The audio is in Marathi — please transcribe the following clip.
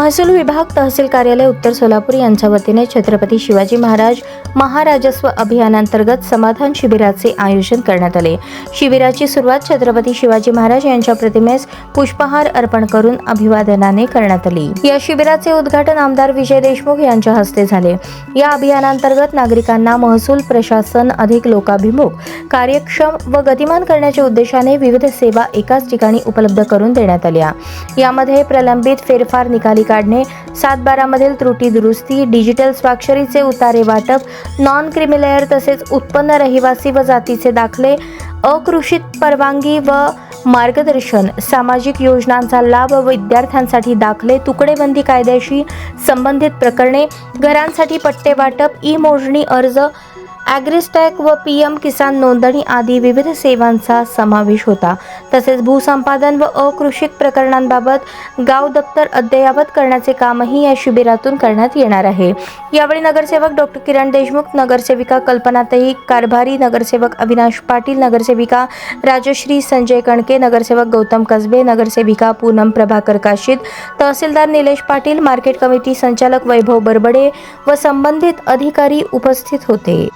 महसूल विभाग तहसील कार्यालय उत्तर सोलापूर यांच्या वतीने छत्रपती शिवाजी महाराज महाराजस्व अभियानांतर्गत समाधान शिबिराचे आयोजन करण्यात आले। शिबिराची सुरुवात छत्रपती शिवाजी महाराज यांच्या प्रतिमेस पुष्पहार अर्पण करून अभिवादनाने करण्यात आली। या शिबिराचे उद्घाटन आमदार विजय देशमुख यांच्या हस्ते झाले। या अभियानांतर्गत नागरिकांना महसूल प्रशासन अधिक लोकाभिमुख, कार्यक्षम व गतिमान करण्याच्या उद्देशाने विविध सेवा एकाच ठिकाणी उपलब्ध करून देण्यात आल्या। यामध्ये प्रलंबित फेरफार निकाली काढणे, 7/12 मधील त्रुटी दुरुस्ती, डिजिटल स्वाक्षरीचे उतारे वाटप, नॉन क्रिमिलेअर तसेच उत्पन्न, रहिवासी व जातीचे दाखले, अकृषित परवानगी व मार्गदर्शन, सामाजिक योजनांचा लाभ, विद्यार्थ्यांसाठी दाखले, तुकडेबंदी कायद्याशी संबंधित प्रकरणे, घरांसाठी पट्टे वाटप, ई मोजणी अर्ज, ॲग्रिस्टॅक व PM किसान नोंदणी आदी विविध सेवांचा समावेश होता। तसेच भूसंपादन व अकृषिक प्रकरणांबाबत गाव दप्तर अद्ययावत करण्याचे कामही या शिबिरातून करण्यात येणार आहे। यावेळी नगरसेवक डॉ. किरण देशमुख, नगरसेविका कल्पनाताई कारभारी, नगरसेवक अविनाश पाटील, नगरसेविका राजश्री संजय कणके, नगरसेवक गौतम कसबे, नगरसेविका पूनम प्रभाकर काशीद, तहसीलदार निलेश पाटील, मार्केट कमिटी संचालक वैभव बरबडे व संबंधित अधिकारी उपस्थित होते।